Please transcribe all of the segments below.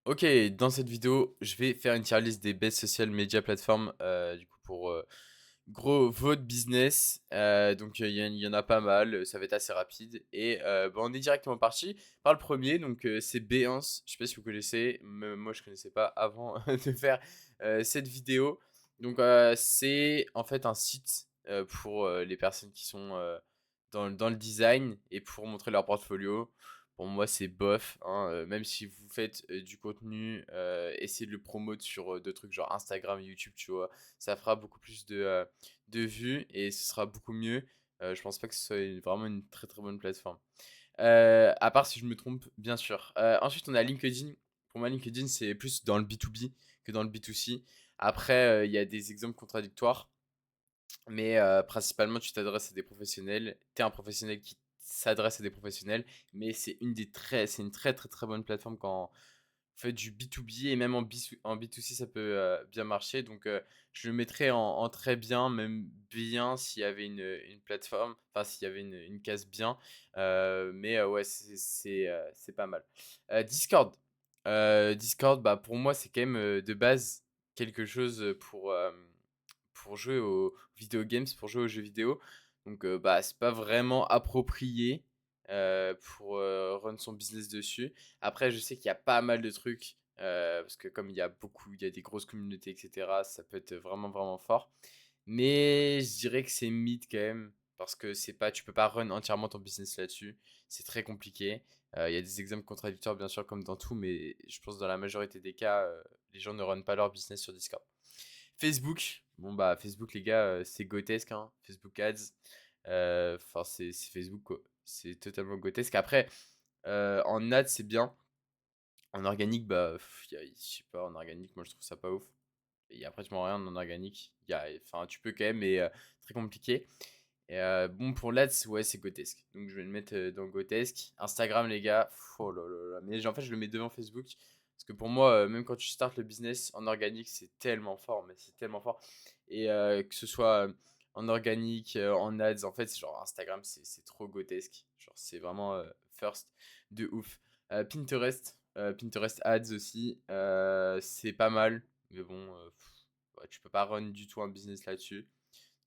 Ok, dans cette vidéo, je vais faire une tier list des best social media platforms du coup pour gros votre business. Donc il y en a pas mal, ça va être assez rapide. Et on est directement parti par le premier, donc c'est Behance. Je sais pas si vous connaissez, moi je connaissais pas avant de faire cette vidéo. Donc c'est en fait un site pour les personnes qui sont dans le design et pour montrer leur portfolio. Pour moi, c'est bof, hein, même si vous faites du contenu, essayez de le promouvoir sur d'autres trucs genre Instagram, YouTube, tu vois. Ça fera beaucoup plus de vues et ce sera beaucoup mieux. Je pense pas que ce soit vraiment une très très bonne plateforme. À part si je me trompe, bien sûr. Ensuite, on a LinkedIn. Pour moi, LinkedIn, c'est plus dans le B2B que dans le B2C. Après, il y a des exemples contradictoires. Mais principalement, tu t'adresses à des professionnels. Tu es un professionnel qui s'adresse à des professionnels. Mais c'est une très très très bonne plateforme quand vous faites du B2B et même en B2C, ça peut bien marcher. Donc je le mettrais en très bien, même bien s'il y avait une plateforme, enfin s'il y avait une case bien. Mais ouais, c'est pas mal. Discord. Discord, bah, pour moi, c'est quand même de base quelque chose pour jouer aux video games, pour jouer aux jeux vidéo. Donc, bah, c'est pas vraiment approprié pour run son business dessus. Après, je sais qu'il y a pas mal de trucs parce que comme il y a des grosses communautés, etc. Ça peut être vraiment vraiment fort. Mais je dirais que c'est mid quand même parce que tu peux pas run entièrement ton business là-dessus. C'est très compliqué. Il y a des exemples contradictoires bien sûr comme dans tout, mais je pense que dans la majorité des cas, les gens ne run pas leur business sur Discord. Facebook, bon bah Facebook les gars, c'est grotesque, hein. Facebook Ads, enfin c'est Facebook quoi. C'est totalement grotesque. Après, en ads c'est bien. En organique, bah, je sais pas, en organique, moi je trouve ça pas ouf. Il y a pratiquement rien en organique. Enfin, tu peux quand même, mais très compliqué. Et bon, pour l'Ads, ouais, c'est grotesque. Donc je vais le mettre dans grotesque. Instagram, les gars, oh là là là. Mais en fait, je le mets devant Facebook. Parce que pour moi, même quand tu startes le business en organique, c'est tellement fort. Mais c'est tellement fort. Et que ce soit en organique, en ads, en fait, c'est genre Instagram, c'est trop grotesque. Genre, c'est vraiment first de ouf. Pinterest ads aussi, c'est pas mal. Mais bon, ouais, tu peux pas run du tout un business là-dessus.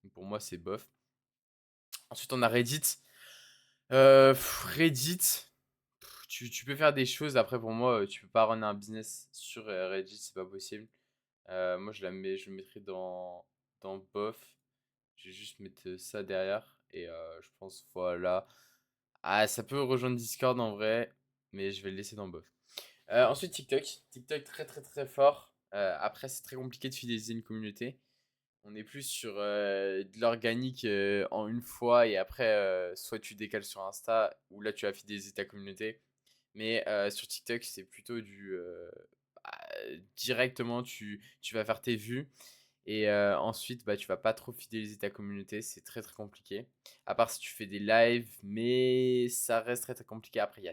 Donc pour moi, c'est bof. Ensuite, on a Reddit. Reddit, tu peux faire des choses. Après, pour moi, tu peux pas run un business sur Reddit, c'est pas possible. Moi, je le mettrais dans bof. Je vais juste mettre ça derrière. Et je pense, voilà. Ah, ça peut rejoindre Discord en vrai, mais je vais le laisser dans bof. Ensuite, TikTok. TikTok, très très très fort. Après, c'est très compliqué de fidéliser une communauté. On est plus sur de l'organique en une fois et après, soit tu décales sur Insta ou là tu as fidélisé ta communauté. Mais sur TikTok, c'est plutôt bah, directement, tu vas faire tes vues et ensuite, bah, tu vas pas trop fidéliser ta communauté. C'est très très compliqué. À part si tu fais des lives, mais ça reste très très compliqué. Après, en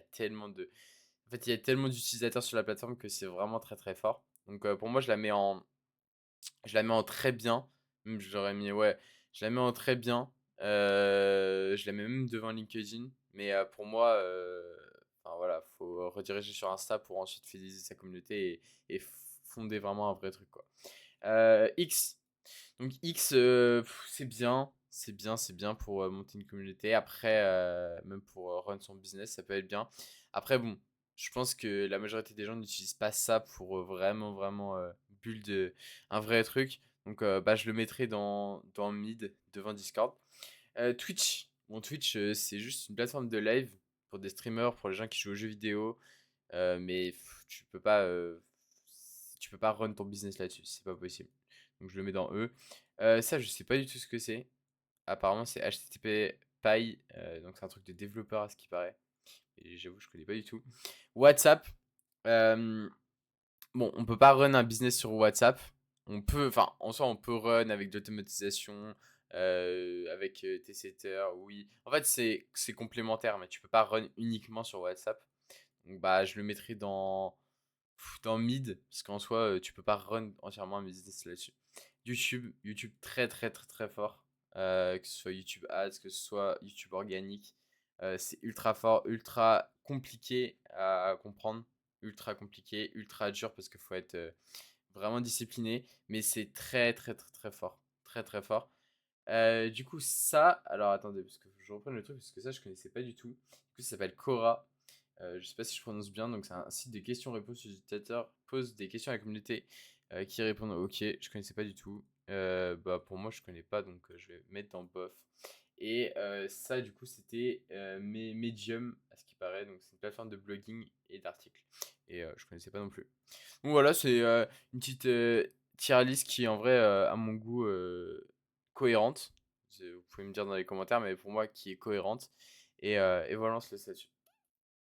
fait, il y a tellement d'utilisateurs sur la plateforme que c'est vraiment très très fort. Donc pour moi, je la mets en très bien. Même j'aurais mis, ouais, je la mets en très bien. Je la mets même devant LinkedIn. Mais pour moi, enfin voilà, faut rediriger sur Insta pour ensuite fidéliser sa communauté et fonder vraiment un vrai truc, quoi. X. Donc X, c'est bien. C'est bien pour monter une communauté. Après, même pour run son business, ça peut être bien. Après, bon, je pense que la majorité des gens n'utilisent pas ça pour vraiment, vraiment build un vrai truc. Donc, bah, je le mettrai dans mid, devant Discord. Twitch. Bon, Twitch, c'est juste une plateforme de live pour des streamers, pour les gens qui jouent aux jeux vidéo. Mais tu peux pas run ton business là-dessus. C'est pas possible. Donc, je le mets dans eux. Ça, je sais pas du tout ce que c'est. Apparemment, c'est HTTP Py. Donc, c'est un truc de développeur à ce qui paraît. Et j'avoue, je connais pas du tout. WhatsApp. euh, bon, on peut pas run un business sur WhatsApp. Enfin, en soi, on peut run avec de l'automatisation, avec tes setters, oui. En fait, c'est complémentaire, mais tu peux pas run uniquement sur WhatsApp. Donc, bah, je le mettrai dans mid, parce qu'en soi, tu peux pas run entièrement un business là-dessus. YouTube très très très très fort. Que ce soit YouTube Ads, que ce soit YouTube organique. C'est ultra fort, ultra compliqué à comprendre. ultra compliqué, ultra dur parce qu'il faut être vraiment discipliné, mais c'est très, très, très, très fort. Très, très fort. Du coup, ça, alors attendez, parce que je reprends le truc, parce que ça, je connaissais pas du tout. Du coup, ça s'appelle Quora. Je sais pas si je prononce bien, donc c'est un site de questions-réponses. Les utilisateurs posent des questions à la communauté qui répondent ok. Je connaissais pas du tout. Bah, pour moi, je connais pas, donc je vais mettre dans bof. Et ça, du coup, c'était Medium, à ce qui paraît. Donc, c'est une plateforme de blogging et d'articles. Et je connaissais pas non plus. Donc voilà, c'est une petite tier list qui, en vrai, à mon goût, cohérente. Vous pouvez me dire dans les commentaires, mais pour moi, qui est cohérente. Et voilà, on se laisse là-dessus.